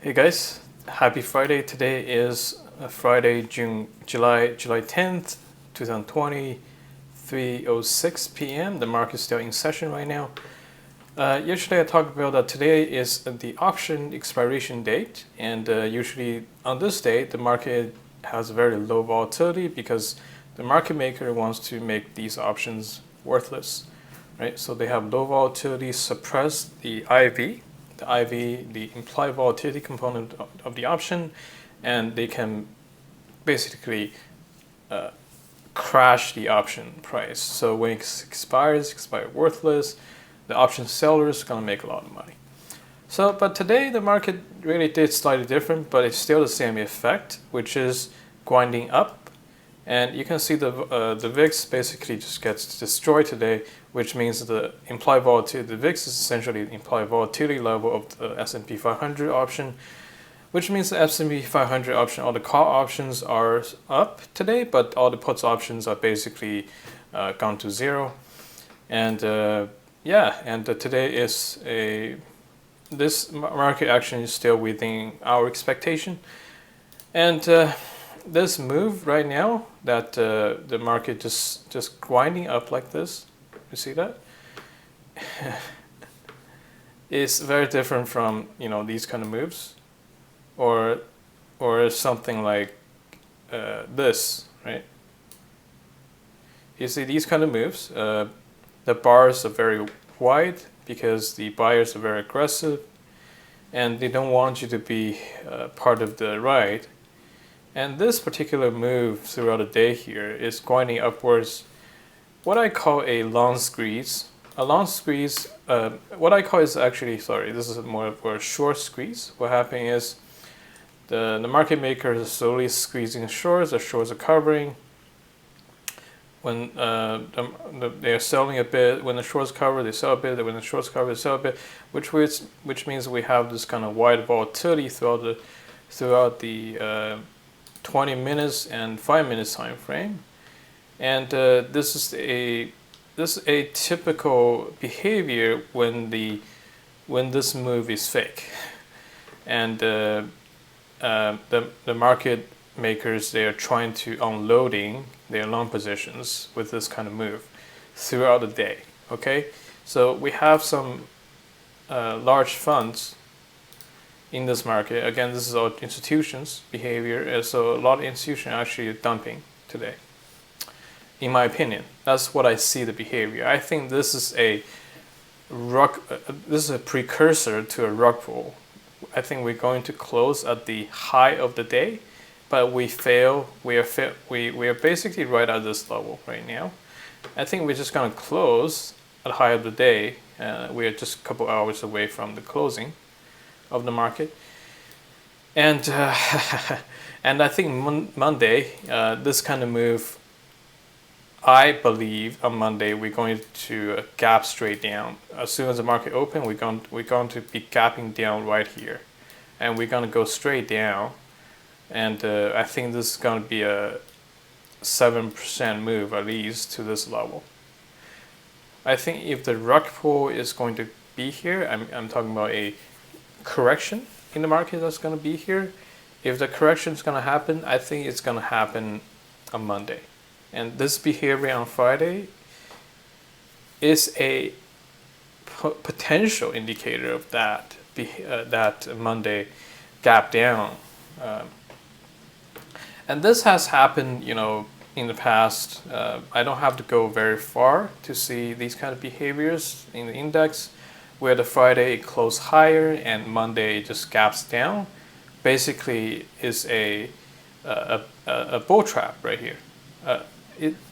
Hey guys, happy Friday. Today is Friday, July 10th, 2020, 3:06 p.m. The market is still in session right now. Yesterday I talked about that today is the option expiration date, and usually on this date the market has very low volatility because the market maker wants to make these options worthless, right? So they have low volatility, suppress the IV, the implied volatility component of the option, and they can basically uh, crash the option price. So when it expires worthless, the option seller is going to make a lot of money. So, but today the market really did slightly different, but it's still the same effect, which is grinding up. And you can see the VIX basically just gets destroyed today, which means the implied volatility, the VIX is essentially the implied volatility level of the S&P 500 option, which means the S&P 500 option, all the call options are up today, but all the puts options are basically gone to zero. And today is this market action is still within our expectation. And this move right now that the market just grinding up like this, you see that? Is very different from these kind of moves, or something like this, right? You see these kind of moves. The bars are very wide because the buyers are very aggressive, and they don't want you to be part of the ride. And this particular move throughout the day here is going upwards, what I call a long squeeze. A long squeeze, what I call is actually, sorry, this is more of a short squeeze. What happening is the market maker is slowly squeezing shorts, the shorts are covering. When they're selling a bit, when the shorts cover, they sell a bit. When the shorts cover, they sell a bit, which means we have this kind of wide volatility throughout the 20 minutes and 5 minutes time frame, and this is a typical behavior when this move is fake, and the market makers, they are trying to unloading their long positions with this kind of move throughout the day. Okay, so we have some large funds in this market. Again, this is all institutions behavior, so a lot of institutions are actually dumping today, in my opinion. That's what I see the behavior. I think this is a precursor to a rug pull. I think we're going to close at the high of the day, but we fail. We are basically right at this level right now. I think we're just going to close at high of the day. We are just a couple hours away from the closing of the market, and and I think Monday, this kind of move, I believe on Monday we're going to gap straight down. As soon as the market open, we're going to be gapping down right here, and we're going to go straight down. And I think this is going to be a 7% move at least to this level. I think if the rug pull is going to be here, I'm talking about a correction in the market that's going to be here. If the correction is going to happen, I think it's going to happen on Monday. And this behavior on Friday is a potential indicator of that Monday gap down. And this has happened, in the past. I don't have to go very far to see these kind of behaviors in the index, where the Friday closed higher and Monday just gaps down. Basically, is a bull trap right here.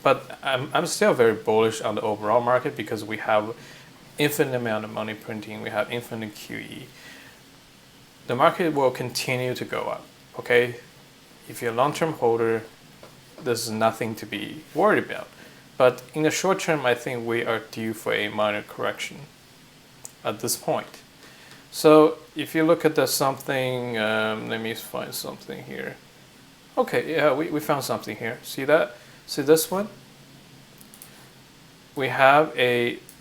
But I'm still very bullish on the overall market because we have infinite amount of money printing. We have infinite QE. The market will continue to go up. Okay, if you're a long-term holder, this is nothing to be worried about. But in the short term, I think we are due for a minor correction at this point. So if you look at something, let me find something here. Okay, yeah, we found something here. See that? See this one? We have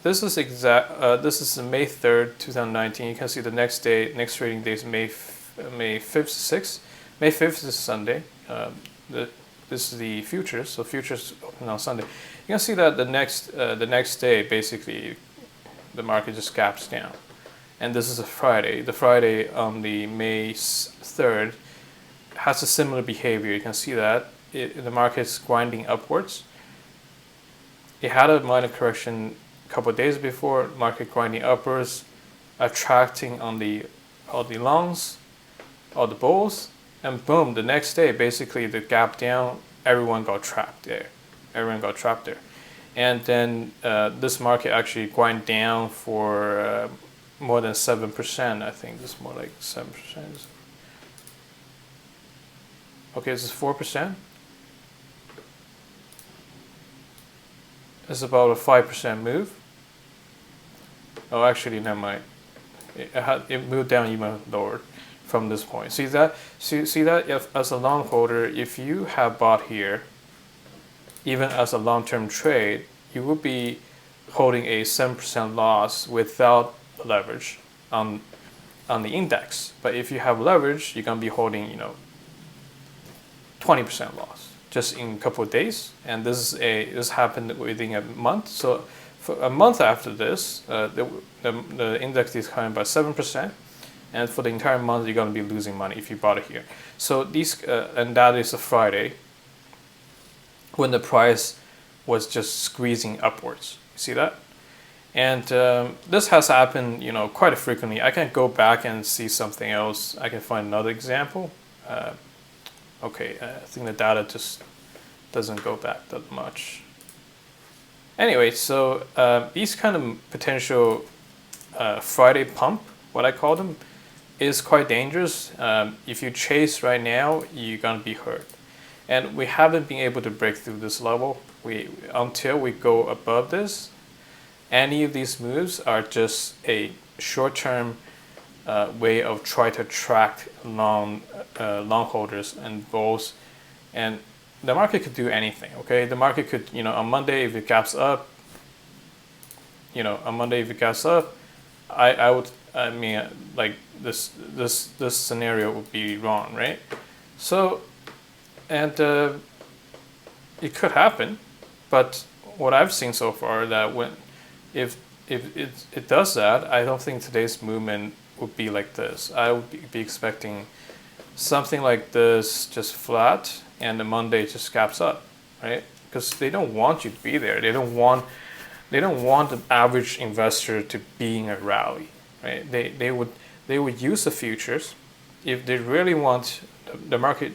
this is May 3rd, 2019. You can see the next trading day is May May 5th, 6th. May 5th is Sunday. This is the futures, so futures open on Sunday. You can see that the next day, basically, the market just gaps down. And this is a Friday. The Friday on the May 3rd has a similar behavior. You can see that the market's grinding upwards. It had a minor correction a couple of days before, market grinding upwards, attracting all the longs, all the bulls, and boom, the next day, basically the gap down, everyone got trapped there. And then this market actually grind down for more than 7%. I think this is more like 7%. Okay, this is 4%. It's about a 5% move. Oh, actually, never mind. It moved down even lower from this point. See that? See that? If, as a long holder, if you have bought here, even as a long-term trade, you will be holding a 7% loss without leverage on the index. But if you have leverage, you're gonna be holding 20% loss just in a couple of days. And this happened within a month. So for a month after this, the index is declined by 7%. And for the entire month, you're going to be losing money if you bought it here. So and that is a Friday when the price was just squeezing upwards. You see that? And this has happened, quite frequently. I can go back and see something else. I can find another example. Okay, I think the data just doesn't go back that much. Anyway, so these kind of potential Friday pump, what I call them, is quite dangerous. If you chase right now, you're gonna be hurt. And we haven't been able to break through this level. Until we go above this, any of these moves are just a short-term way of trying to attract long holders and bulls. And the market could do anything. Okay, the market could, on Monday if it gaps up, I mean, like this scenario would be wrong, right? So, and it could happen, but what I've seen so far that if it does that, I don't think today's movement would be like this. I would be expecting something like this, just flat, and the Monday just gaps up, right? Because they don't want you to be there. They don't want the average investor to be in a rally. Right? They would use the futures if they really want the market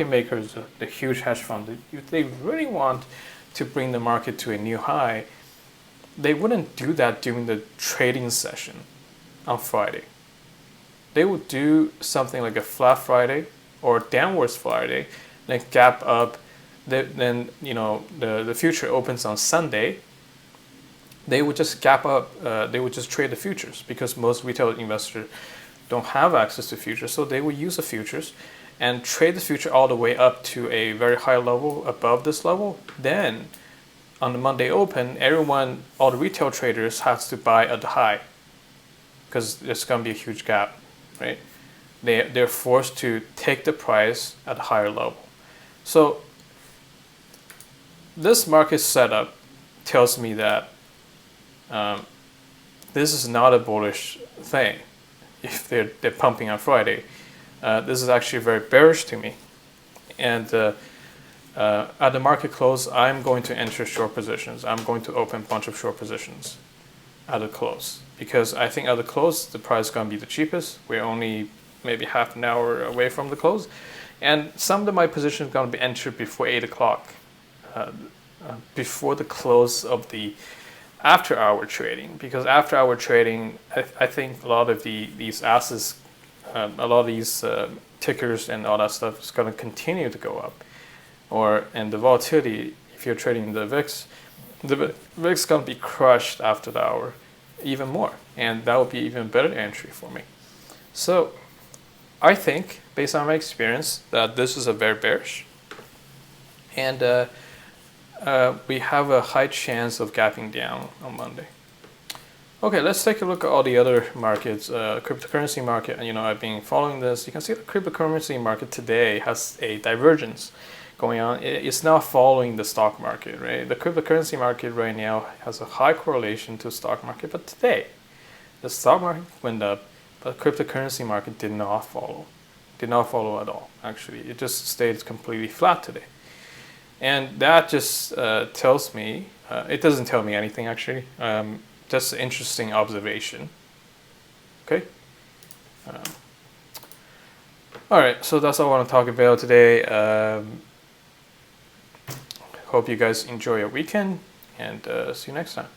makers, the huge hedge funds. If they really want to bring the market to a new high, they wouldn't do that during the trading session on Friday. They would do something like a flat Friday or downwards Friday, then gap up. Then the future opens on Sunday. They would just gap up, they would just trade the futures because most retail investors don't have access to futures. So they would use the futures and trade the future all the way up to a very high level above this level. Then on the Monday open, all the retail traders has to buy at the high because there's going to be a huge gap, right? They're forced to take the price at a higher level. So this market setup tells me that this is not a bullish thing if they're pumping on Friday. This is actually very bearish to me. And at the market close, I'm going to enter short positions. I'm going to open a bunch of short positions at the close because I think at the close, the price is going to be the cheapest. We're only maybe half an hour away from the close. And some of my positions are going to be entered before 8 o'clock, before the close of the after-hour trading, because after-hour trading, I think a lot of these assets, a lot of these tickers and all that stuff is going to continue to go up, and the volatility. If you're trading the VIX is going to be crushed after the hour, even more, and that would be even better entry for me. So, I think based on my experience that this is a very bearish, and we have a high chance of gapping down on Monday. Okay, let's take a look at all the other markets. Cryptocurrency market, I've been following this. You can see the cryptocurrency market today has a divergence going on. It's now following the stock market, right? The cryptocurrency market right now has a high correlation to stock market, but today the stock market went up, but cryptocurrency market did not follow. Did not follow at all, actually. It just stayed completely flat today. And that just tells me, it doesn't tell me anything actually. Just an interesting observation. Okay. All right, so that's all I want to talk about today. Hope you guys enjoy your weekend, and see you next time.